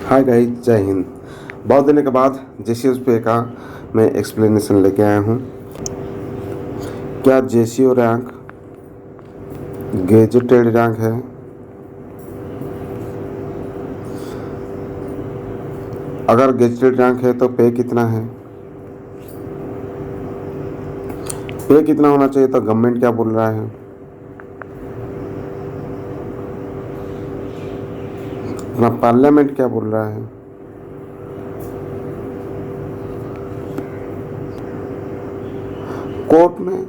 Hi guys, जय हिंद। बहुत दिनों के बाद जेसीओ पे का मैं एक्सप्लेनेशन लेके आया हूँ। क्या जेसीओ रैंक गेजेटेड रैंक है? अगर गेजेटेड रैंक है तो पे कितना है? पे कितना होना चाहिए तो गवर्नमेंट क्या बोल रहा है? अपना पार्लियामेंट क्या बोल रहा है? कोर्ट में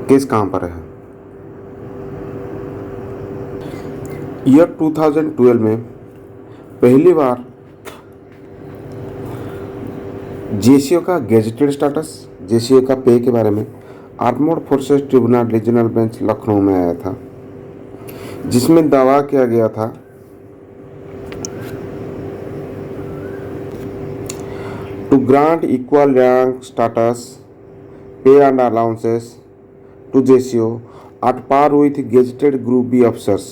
केस कहाँ पर है? ईयर 2012 में पहली बार जेसीओ का गेजेटेड स्टेटस, जेसीओ का पे के बारे में armoured forces tribunal regional bench Lucknow में आया था, जिसमें दावा किया गया था to grant equal rank status, pay and allowances to JCO at par with gazetted Group B officers,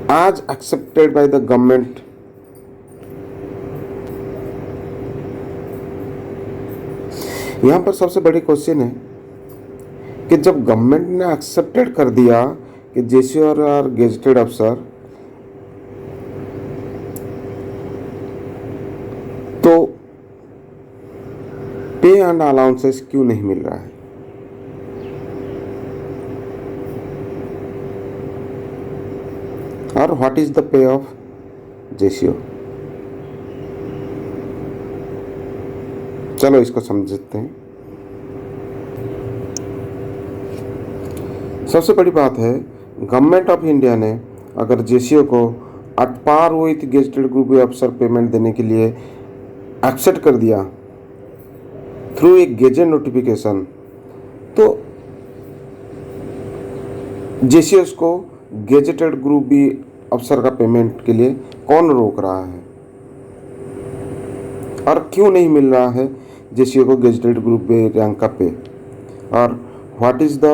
as accepted by the government. यहाँ पर सबसे बड़ी क्वेश्चन है कि जब गवर्नमेंट ने एक्सेप्टेड कर दिया कि जेसीओ और गेजेटेड अफसर, तो पे एंड अलाउंसेस क्यों नहीं मिल रहा है? और what is the pay of JCO? चलो इसको समझते हैं। सबसे बड़ी बात है, गवर्नमेंट ऑफ इंडिया ने अगर जेसीओ को at par with gazetted group अफसर पेमेंट देने के लिए एक्सेप्ट कर दिया थ्रू ए गेजेट नोटिफिकेशन, तो जेसीओ को गेजेटेड ग्रुप बी अफसर का पेमेंट के लिए कौन रोक रहा है और क्यों नहीं मिल रहा है जेसीओ को गेजेटेड ग्रुप बी रैंक का पे? और what is the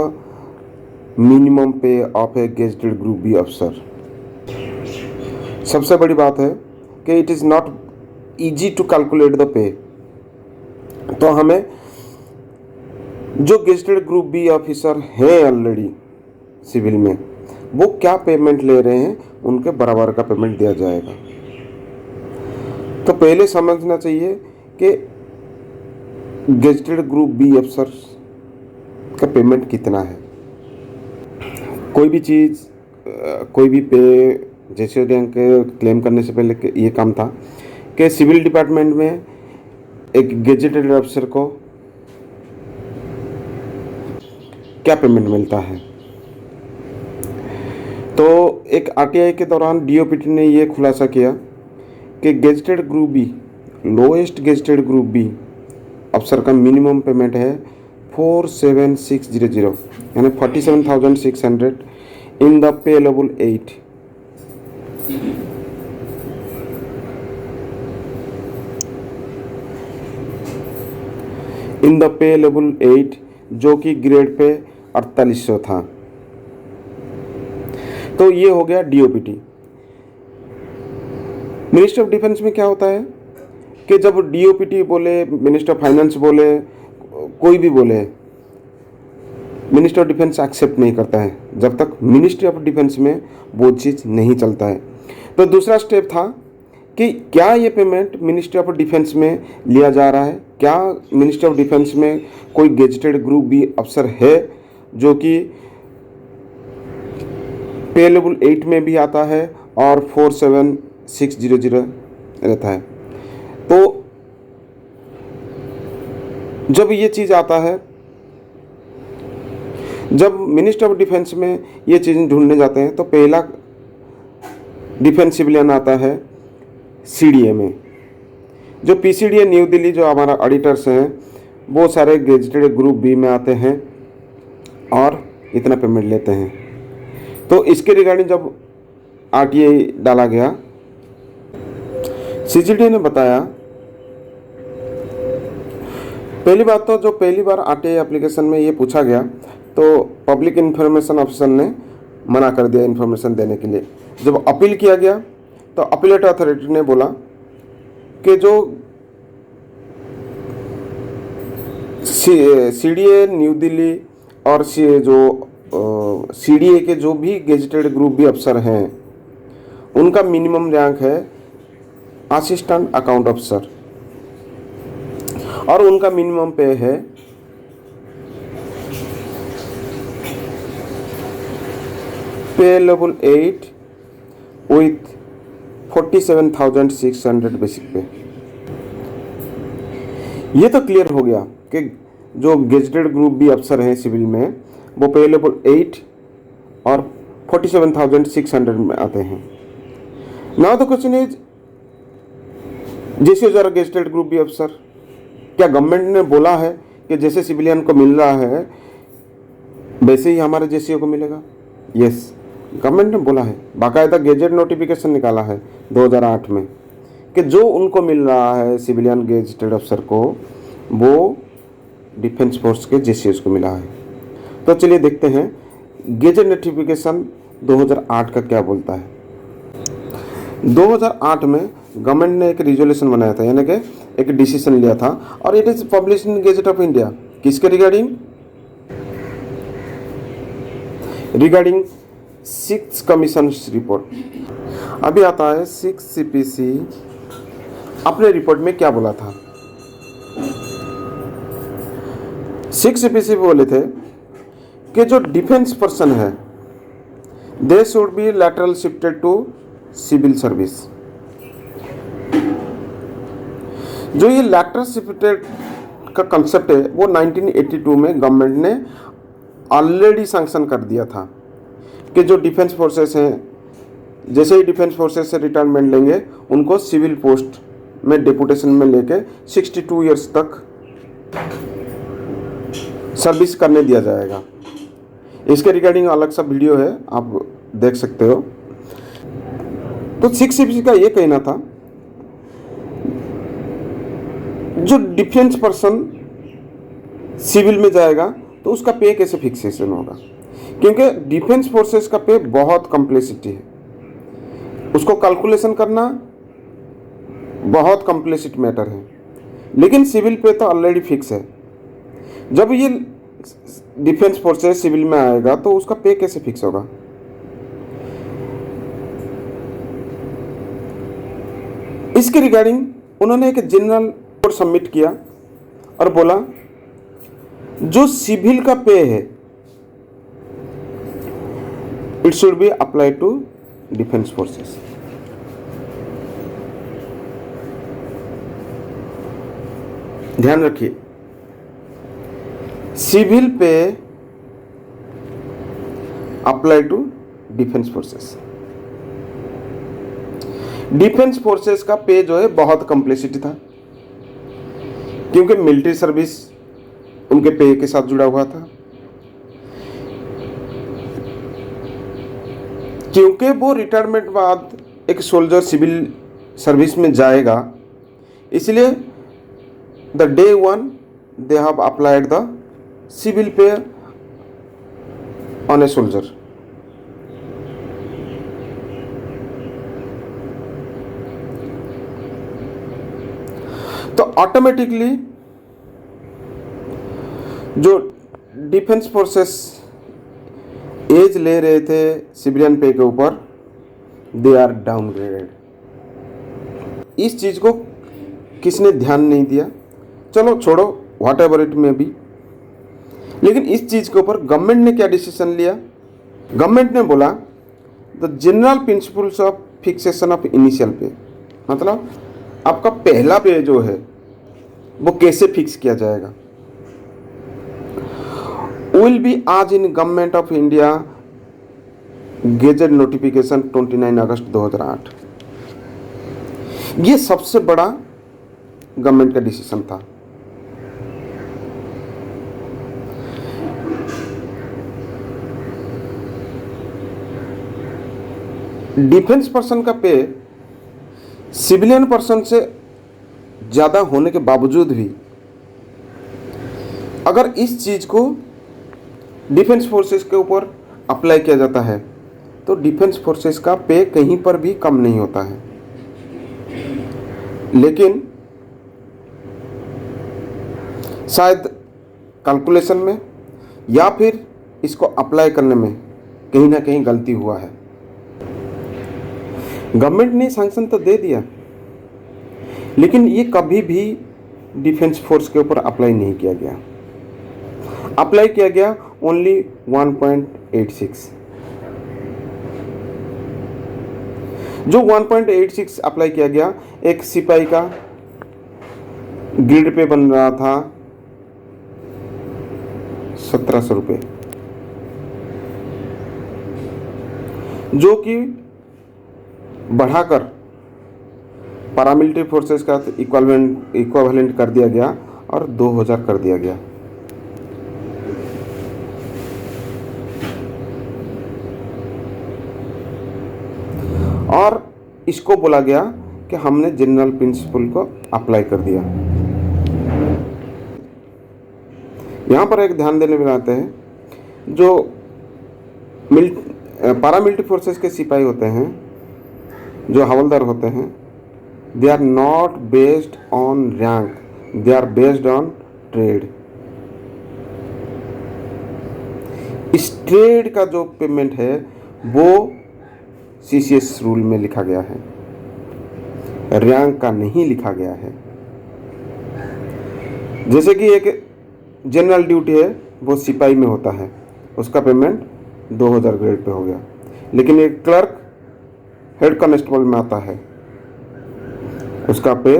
minimum pay of a gazetted group B अफसर? सबसे बड़ी बात है कि it is not easy to calculate the pay. तो हमें जो गेजेटेड ग्रुप बी ऑफिसर हैं ऑलरेडी सिविल में, वो क्या पेमेंट ले रहे हैं, उनके बराबर का पेमेंट दिया जाएगा। तो पहले समझना चाहिए कि गेजेटेड ग्रुप बी अफसर का पेमेंट कितना है। कोई भी चीज़, कोई भी पे जैसे रैंक क्लेम करने से पहले ये काम था कि सिविल डिपार्टमेंट में एक गेजेटेड अफसर को क्या पेमेंट मिलता है। तो एक आरटीआई के दौरान डीओपीटी ने ये खुलासा किया कि gazetted group B, lowest gazetted group B अफसर का मिनिमम पेमेंट है 47600, यानी 47,600 in the pay level 8। In the pay level 8, जो कि ग्रेड पे 4800 था। तो ये हो गया डीओपीटी। मिनिस्टर ऑफ डिफेंस में क्या होता है कि जब डीओपीटी बोले, मिनिस्टर ऑफ फाइनेंस बोले, कोई भी बोले, मिनिस्टर ऑफ डिफेंस एक्सेप्ट नहीं करता है जब तक मिनिस्ट्री ऑफ डिफेंस में वो चीज़ नहीं चलता है। तो दूसरा स्टेप था कि क्या ये पेमेंट मिनिस्ट्री ऑफ डिफेंस में लिया जा रहा है, क्या मिनिस्ट्री ऑफ डिफेंस में कोई गेजेटेड ग्रुप बी अफसर है जो कि पे लेवल 8 में भी आता है और 47600 रहता है। तो जब ये चीज़ आता है, जब मिनिस्टर ऑफ डिफेंस में ये चीज़ें ढूंढने जाते हैं, तो पहला डिफेंस सिविलियन आता है सीडीए में। जो पीसीडीए न्यू दिल्ली, जो हमारा ऑडिटर्स हैं, वो सारे गेजेटेड ग्रुप बी में आते हैं और इतना पेमेंट लेते हैं। तो इसके रिगार्डिंग जब आरटीआई डाला गया, सीजीडी ने बताया, पहली बात तो जो पहली बार आरटीआई एप्लीकेशन में ये पूछा गया, तो पब्लिक इंफॉर्मेशन ऑफिसर ने मना कर दिया इन्फॉर्मेशन देने के लिए। जब अपील किया गया तो अपीलेट अथॉरिटी ने बोला कि जो सीडीए न्यू दिल्ली और जो सीडीए के जो भी गेजेटेड ग्रुप बी अफसर हैं उनका मिनिमम रैंक है असिस्टेंट अकाउंट अफसर और उनका मिनिमम पे है पे लेवल 8 विथ 47,600 बेसिक पे। ये तो क्लियर हो गया कि जो गेजेटेड ग्रुप बी अफसर हैं सिविल में वो पे लेवल 8 और 47,600 में आते हैं। नाउ द क्वेश्चन इज, जैसे जरा गेजेटेड ग्रुप बी अफसर, क्या गवर्नमेंट ने बोला है कि जैसे सिविलियन को मिल रहा है वैसे ही हमारे जेसीओ को मिलेगा? यस, गवर्नमेंट ने बोला है, बाकायदा गेजेट नोटिफिकेशन निकाला है 2008 में कि जो उनको मिल रहा है सिविलियन गेजेटेड अफसर को वो डिफेंस फोर्स के जेसीओस को मिला है। तो चलिए देखते हैं गेजेट नोटिफिकेशन 2008 का क्या बोलता है। 2008 में गवर्नमेंट ने एक रिजोल्यूशन बनाया था, यानी कि एक डिसीजन लिया था और it is publish in gazette of India. किसके रिगार्डिंग 6 कमीशन रिपोर्ट। अभी आता है 6 सीपीसी अपने रिपोर्ट में क्या बोला था। 6 सीपीसी बोले थे कि जो डिफेंस पर्सन है they should be lateral shifted to civil service. जो ये लैटरल शिफ्टेड का कंसेप्ट है वो 1982 में गवर्नमेंट ने ऑलरेडी सैंक्शन कर दिया था कि जो डिफेंस फोर्सेस हैं जैसे ही डिफेंस फोर्सेस से रिटायरमेंट लेंगे उनको सिविल पोस्ट में डेपुटेशन में लेके 62 इयर्स तक सर्विस करने दिया जाएगा। इसके रिगार्डिंग अलग सा वीडियो है, आप देख सकते हो। तो 6 सीपीसी का ये कहना था जो डिफेंस पर्सन सिविल में जाएगा तो उसका पे कैसे फिक्सेशन होगा, क्योंकि डिफेंस फोर्सेस का पे बहुत कॉम्प्लेक्सिटी है, उसको कैलकुलेशन करना बहुत कॉम्प्लेक्सिट मैटर है। लेकिन सिविल पे तो ऑलरेडी फिक्स है। जब ये डिफेंस फोर्सेस सिविल में आएगा तो उसका पे कैसे फिक्स होगा? इसके रिगार्डिंग उन्होंने एक जनरल रिपोर्ट सबमिट किया और बोला जो सिविल का पे है it should be applied to defence forces. ध्यान रखिए, civil pay apply to defence forces. Defence forces का पे जो है बहुत कॉम्प्लेक्सिटी था, क्योंकि मिलिट्री सर्विस उनके पे के साथ जुड़ा हुआ था, क्योंकि वो रिटायरमेंट बाद एक सोल्जर सिविल सर्विस में जाएगा, इसलिए the day one they have applied the civil pay on a soldier. तो ऑटोमेटिकली जो डिफेंस फोर्सेस एज ले रहे थे सिविलियन पे के ऊपर दे आर डाउनग्रेडेड। इस चीज को किसने ध्यान नहीं दिया? चलो छोड़ो, व्हाट एवर इट में बी। लेकिन इस चीज के ऊपर गवर्नमेंट ने क्या डिसीजन लिया? गवर्नमेंट ने बोला the general principles of fixation of initial पे, मतलब आपका पहला पे जो है वो कैसे फिक्स किया जाएगा, विल बी आज in government of India gazette notification 29 अगस्त 2008। ये सबसे बड़ा गवर्नमेंट का डिसीजन था। डिफेंस पर्सन का पे सिविलियन पर्सन से ज़्यादा होने के बावजूद भी अगर इस चीज़ को डिफेंस फोर्सेस के ऊपर अप्लाई किया जाता है तो डिफेंस फोर्सेस का पे कहीं पर भी कम नहीं होता है। लेकिन शायद कैलकुलेशन में या फिर इसको अप्लाई करने में कहीं ना कहीं गलती हुआ है। गवर्नमेंट ने सैंक्शन तो दे दिया, लेकिन ये कभी भी डिफेंस फोर्स के ऊपर अप्लाई नहीं किया गया। अप्लाई किया गया ओनली 1.86। जो 1.86 अप्लाई किया गया, एक सिपाही का ग्रेड पे बन रहा था 1700 रुपये, जो कि बढ़ाकर पैरामिलिट्री फोर्सेस का इक्विवेलेंट कर दिया गया और 2000 कर दिया गया। और इसको बोला गया कि हमने जनरल प्रिंसिपल को अप्लाई कर दिया। यहाँ पर एक ध्यान देने में आते हैं, जो पैरामिलिट्री फोर्सेस के सिपाही होते हैं, जो हवलदार होते हैं, they are not based on rank, they are based on trade. इस ट्रेड का जो पेमेंट है वो सीसीएस रूल में लिखा गया है, रैंक का नहीं लिखा गया है। जैसे कि एक जनरल ड्यूटी है, वो सिपाही में होता है, उसका पेमेंट 2000 ग्रेड पे हो गया। लेकिन एक क्लर्क हेड कांस्टेबल में आता है, उसका पे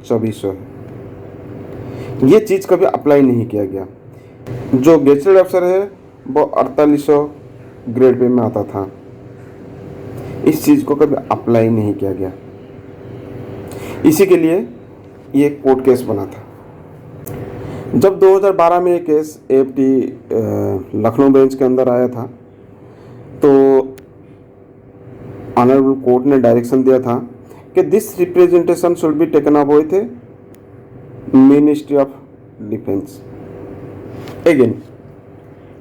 2400 है। ये चीज़ कभी अप्लाई नहीं किया गया। जो गेजेटेड अफसर है वो 4800 ग्रेड पे में आता था, इस चीज़ को कभी अप्लाई नहीं किया गया। इसी के लिए ये कोर्ट केस बना था। जब 2012 में ये केस एएफटी लखनऊ बेंच के अंदर आया था, तो ऑनरेबल कोर्ट ने डायरेक्शन दिया था कि this representation should be taken up with ministry of defence. Again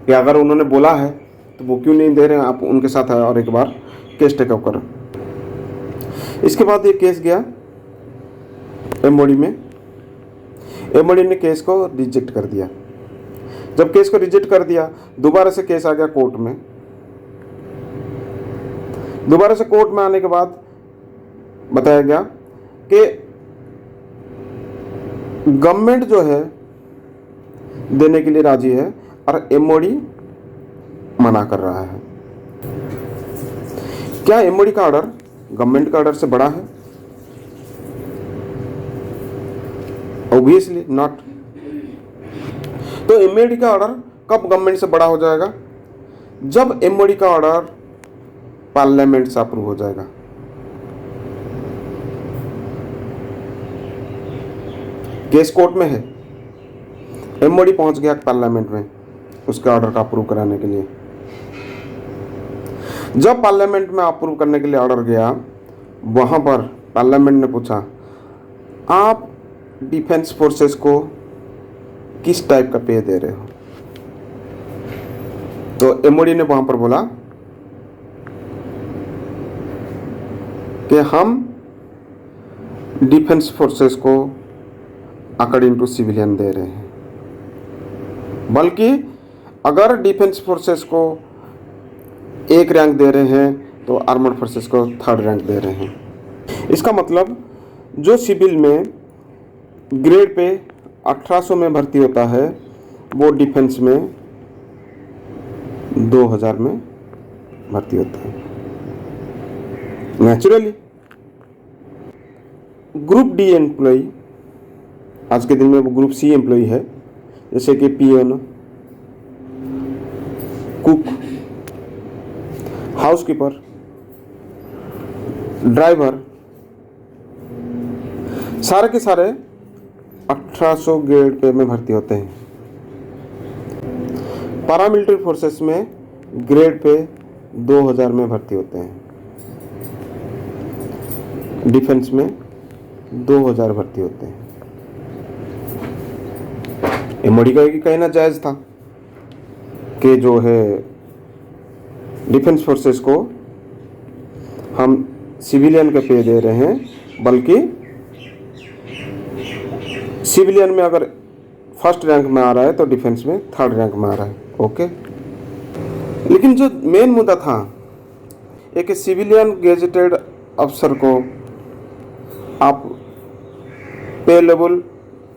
कि अगर उन्होंने बोला है तो वो क्यों नहीं दे रहे हैं, आप उनके साथ आए और एक बार केस टेकअप करें। इसके बाद ये केस गया एमओडी में। एमओडी ने केस को रिजेक्ट कर दिया। जब केस को रिजेक्ट कर दिया, दोबारा से केस आ गया कोर्ट में। दोबारा से कोर्ट में आने के बाद बताया गया कि गवर्नमेंट जो है देने के लिए राजी है और एमओडी मना कर रहा है। क्या एमओडी का ऑर्डर गवर्नमेंट का ऑर्डर से बड़ा है? Obviously not. तो एमओडी का ऑर्डर कब गवर्नमेंट से बड़ा हो जाएगा? जब एमओडी का ऑर्डर पार्लियामेंट से अप्रूव हो जाएगा। केस कोर्ट में है, एमओडी पहुंच गया पार्लियामेंट में उसके ऑर्डर का अप्रूव कराने के लिए। जब पार्लियामेंट में अप्रूव करने के लिए ऑर्डर गया, वहां पर पार्लियामेंट ने पूछा आप डिफेंस फोर्सेस को किस टाइप का पे दे रहे हो? तो एमओडी ने वहां पर बोला कि हम डिफेंस फोर्सेस को अकॉर्डिंग टू सिविलियन दे रहे हैं, बल्कि अगर डिफेंस फोर्सेस को एक रैंक दे रहे हैं तो आर्मर्ड फोर्सेस को 3rd रैंक दे रहे हैं। इसका मतलब जो सिविल में ग्रेड पे 1800 में भर्ती होता है, वो डिफेंस में 2000 में भर्ती होता है। नेचुरली ग्रुप डी एम्प्लॉई, आज के दिन में वो ग्रुप सी एम्प्लॉई है, जैसे कि पियोन, कुक, हाउसकीपर, ड्राइवर, सारे के सारे 1800 ग्रेड पे में भर्ती होते हैं। पैरामिलिट्री फोर्सेस में ग्रेड पे 2000 में भर्ती होते हैं। डिफेंस में 2000 भर्ती होते हैं। एमओडी का कहना जायज़ था कि जो है डिफेंस फोर्सेस को हम सिविलियन के पे दे रहे हैं, बल्कि सिविलियन में अगर फर्स्ट रैंक में आ रहा है तो डिफेंस में थर्ड रैंक में आ रहा है। ओके, लेकिन जो मेन मुद्दा था, एक सिविलियन गेजेटेड अफसर को आप पे लेवल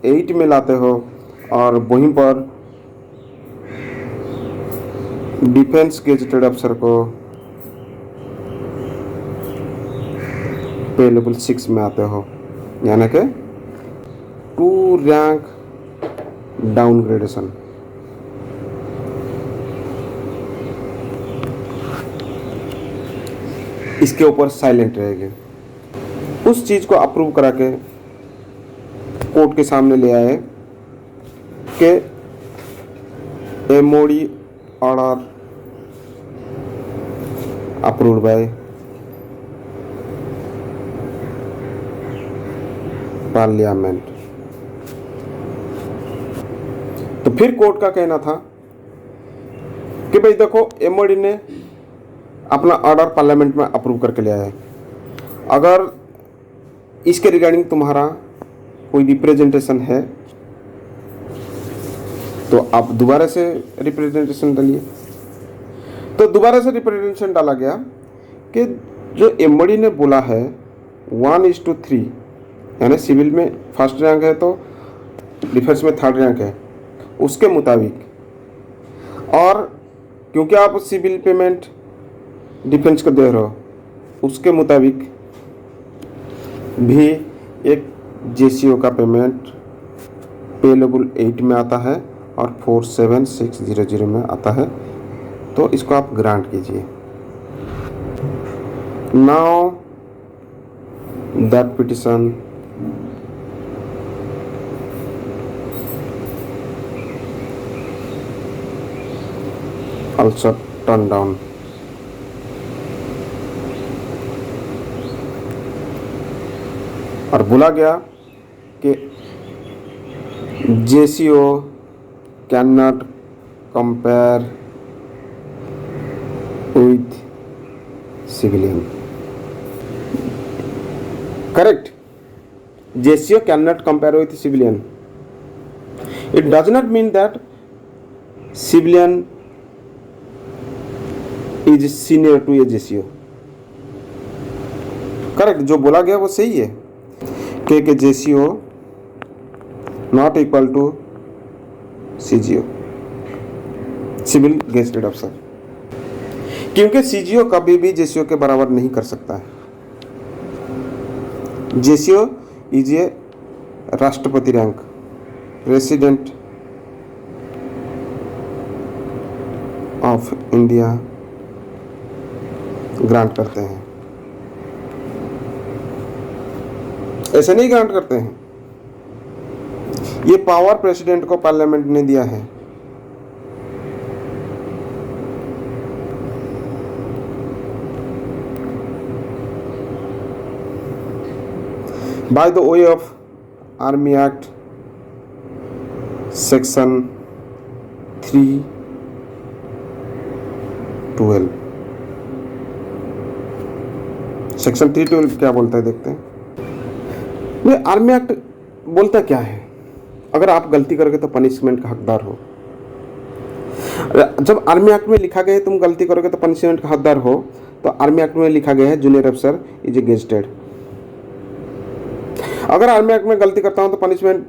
8 में लाते हो और वहीं पर डिफेंस गेजेटेड अफसर को पे लेवल 6 में आते हो, यानी कि 2 रैंक डाउनग्रेडेशन। इसके ऊपर साइलेंट रहेंगे। उस चीज़ को अप्रूव करा के कोर्ट के सामने ले आए कि MoD order approved by parliament. तो फिर कोर्ट का कहना था कि भाई देखो, एमओडी ने अपना ऑर्डर पार्लियामेंट में अप्रूव करके ले आया है, अगर इसके रिगार्डिंग तुम्हारा कोई रिप्रेजेंटेशन है तो आप दोबारा से रिप्रेजेंटेशन डालिए। तो दोबारा से रिप्रेजेंटेशन डाला गया कि जो एमओडी ने बोला है 1:3, यानी सिविल में फर्स्ट रैंक है तो डिफेंस में थर्ड रैंक है, उसके मुताबिक, और क्योंकि आप सिविल पेमेंट डिफेंस को दे रहे हो, उसके मुताबिक भी एक जेसीओ का पेमेंट पे लेवल 8 में आता है और 47600 में आता है, तो इसको आप ग्रांट कीजिए। Now that petition also turned down। और बोला गया कि JCO can not compare with civilian. Correct, JCO can not compare with civilian. It does not mean that civilian is senior to a JCO. Correct, जो बोला गया वो सही है कि JCO not equal to CGO, civil gazetted अफसर, क्योंकि CGO कभी भी जेसीओ के बराबर नहीं कर सकता है। जेसीओ इज ए राष्ट्रपति rank, president of India grant करते हैं, ऐसे नहीं ग्रांट करते हैं। ये पावर प्रेसिडेंट को पार्लियामेंट ने दिया है। By the way of army act section 312। Section 312 क्या बोलता है देखते हैं। आर्मी एक्ट बोलता क्या है, अगर आप गलती करोगे तो पनिशमेंट का हकदार हो। जब आर्मी एक्ट में लिखा गया है तुम गलती करोगे तो पनिशमेंट का हकदार हो, तो आर्मी एक्ट में लिखा गया है जूनियर अफसर इज ए गेजेटेड। अगर आर्मी एक्ट में गलती करता हूं तो पनिशमेंट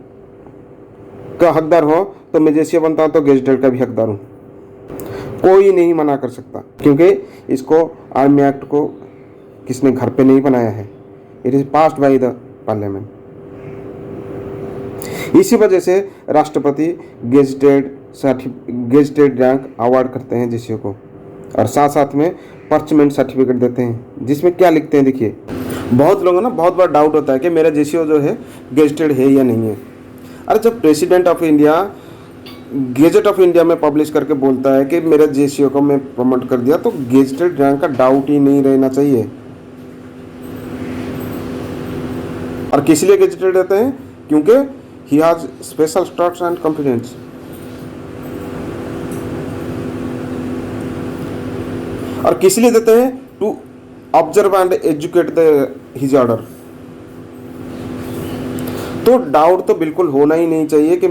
का हकदार हो, तो मैं जेसीओ बनता हूं तो गेजेटेड का भी हकदार हूं। कोई नहीं मना कर सकता, क्योंकि इसको आर्मी एक्ट को किसने घर पे नहीं बनाया है, it is passed by the parliament. इसी वजह से राष्ट्रपति गेजेटेड रैंक अवार्ड करते हैं जेसीओ को, और साथ साथ में परचमेंट सर्टिफिकेट देते हैं, जिसमें क्या लिखते हैं देखिए। बहुत लोगों ना बहुत बार डाउट होता है कि मेरा जेसीओ जो है गेजेटेड है या नहीं है। अरे जब president of India gazette of India में पब्लिश करके बोलता है कि मेरे जेसीओ को मैं प्रमोट कर दिया, तो गेजेटेड रैंक का डाउट ही नहीं रहना चाहिए। और किस लिए गेजेटेड रहते हैं? क्योंकि he has special status and confidence. और किस लिए देते हैं? To observe and educate the his order. तो डाउट तो बिल्कुल होना ही नहीं चाहिए कि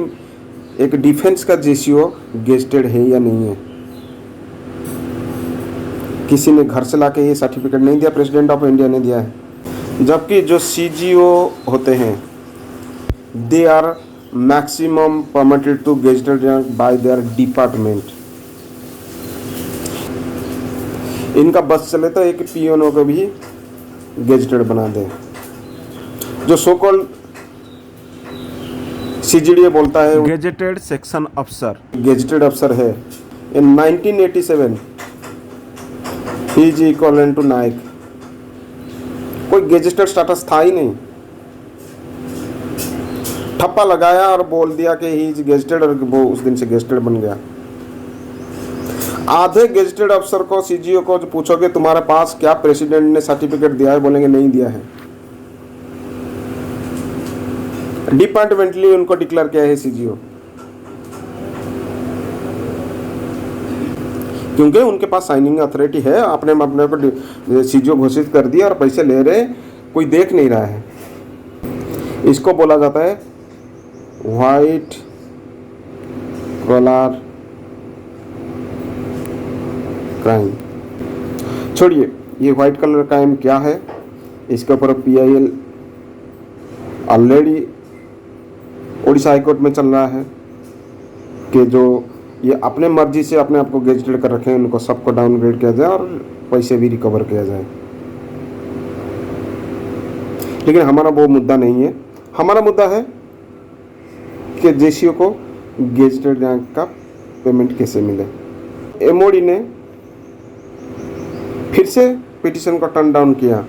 एक डिफेंस का जेसीओ गेस्टेड है या नहीं है। किसी ने घर से लाके ये सर्टिफिकेट नहीं दिया, प्रेसिडेंट ऑफ इंडिया ने दिया है। जबकि जो सीजीओ होते हैं they are maximum permitted to gazetted by their department. इनका बस चले तो एक पीओनओ को भी गेजेटेड बना दे। जो सो कॉल्ड सीजीडीए बोलता है गेजेटेड सेक्शन अफसर, गेजेटेड अफसर है। इन 1987 ही इज इक्वल टू नायक। कोई गेजेटेड स्टेटस था ही नहीं, ठप्पा लगाया और बोल दिया कि ही इज गेजेटेड और वो उस दिन से गेजेटेड बन गया। आधे गेजेटेड अफसर को सीजीओ को जो पूछोगे तुम्हारे पास क्या प्रेसिडेंट ने सर्टिफिकेट दिया है, बोलेंगे नहीं दिया है। डिपार्टमेंटली उनको डिक्लेयर किया है सीजीओ, क्योंकि उनके पास साइनिंग अथॉरिटी है। अपने अपने को सीजीओ घोषित कर दिया और पैसे ले रहे, कोई देख नहीं रहा है। इसको बोला जाता है व्हाइट कॉलर क्राइम। छोड़िए ये व्हाइट कलर क्राइम क्या है, इसके ऊपर पीआईएल ऑलरेडी उड़ीसा हाईकोर्ट में चल रहा है कि जो ये अपने मर्जी से अपने आप को गेजेटेड कर रखे हैं उनको सबको डाउनग्रेड किया जाए और पैसे भी रिकवर किया जाए। लेकिन हमारा वो मुद्दा नहीं है। हमारा मुद्दा है कि जेसीओ को गेजेटेड रैंक का पेमेंट कैसे मिले। एमओडी ने फिर से पिटीशन को टर्न डाउन किया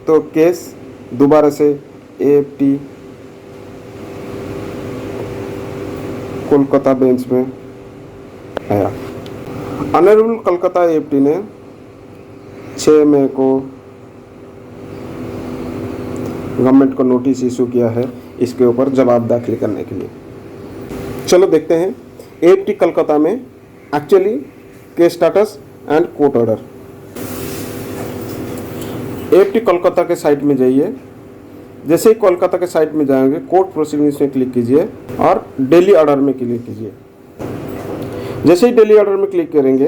तो केस दोबारा से एएफटी कोलकाता बेंच में आया। ऑनरेबल कोलकाता एएफटी ने 6 मई को गवर्नमेंट को नोटिस इशू किया है इसके ऊपर जवाब दाखिल करने के लिए। चलो देखते हैं एएफटी कोलकाता में actually case status and court order. AFT Kolkata के साइट में जाइए। जैसे ही कोलकाता के साइट में जाएंगे कोर्ट प्रोसीडिंग्स में क्लिक कीजिए और डेली ऑर्डर में क्लिक कीजिए। जैसे ही डेली ऑर्डर में क्लिक करेंगे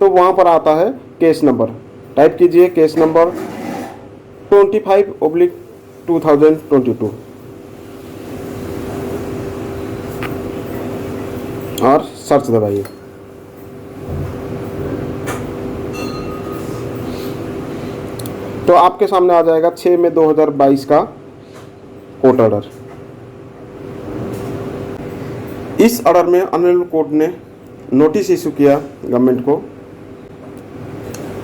तो वहाँ पर आता है केस नंबर। टाइप कीजिए केस नंबर 25/2022 और सर्च दबाइए। तो आपके सामने आ जाएगा 6 मई 2022 का कोर्ट ऑर्डर। इस ऑर्डर में ऑनरेबल कोर्ट ने नोटिस इशू किया गवर्नमेंट को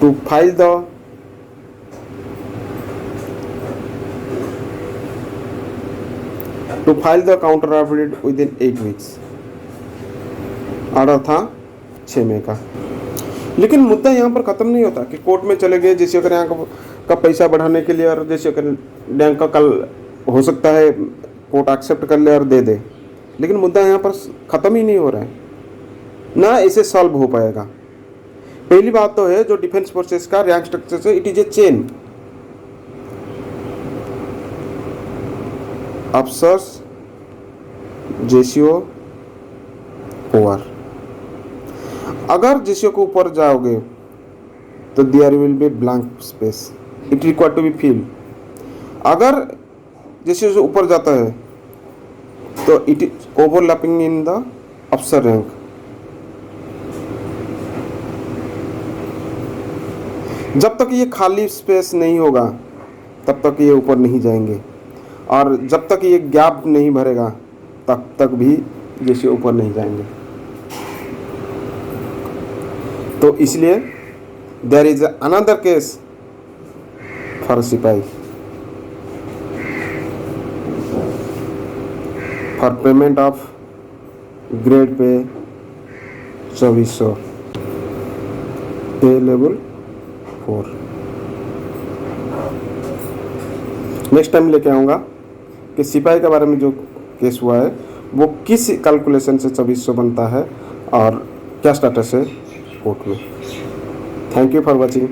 to file the counter affidavit within 8 weeks. Order था 6 मई का। लेकिन मुद्दा यहाँ पर ख़त्म नहीं होता कि कोर्ट में चले गए जैसे अगर यहाँ का पैसा बढ़ाने के लिए, और जैसे अगर बैंक का कल हो सकता है कोर्ट एक्सेप्ट कर ले और दे दे। लेकिन मुद्दा यहाँ पर ख़त्म ही नहीं हो रहा है, ना इसे सॉल्व हो पाएगा। पहली बात तो है जो डिफेंस फोर्सेस का रैंक स्ट्रक्चर से इट इज ए चेन। अफसर्स, जेसीओ, ओआर। अगर जेसीओ को ऊपर जाओगे तो there will be blank space, it require to be fill. अगर जेसीओ से ऊपर जाता है तो it is overlapping in the अफसर रैंक। जब तक ये खाली स्पेस नहीं होगा तब तक ये ऊपर नहीं जाएंगे, और जब तक ये गैप नहीं भरेगा तब तक भी जेसीओ ऊपर नहीं जाएंगे। तो इसलिए there is another case for सिपाही for payment of grade pay 2400 पे लेवल 4। नेक्स्ट टाइम लेके आऊँगा कि सिपाही के बारे में जो केस हुआ है वो किस कैलकुलेशन से 2400 बनता है और क्या स्टेटस है कोर्ट में। Thank you for watching.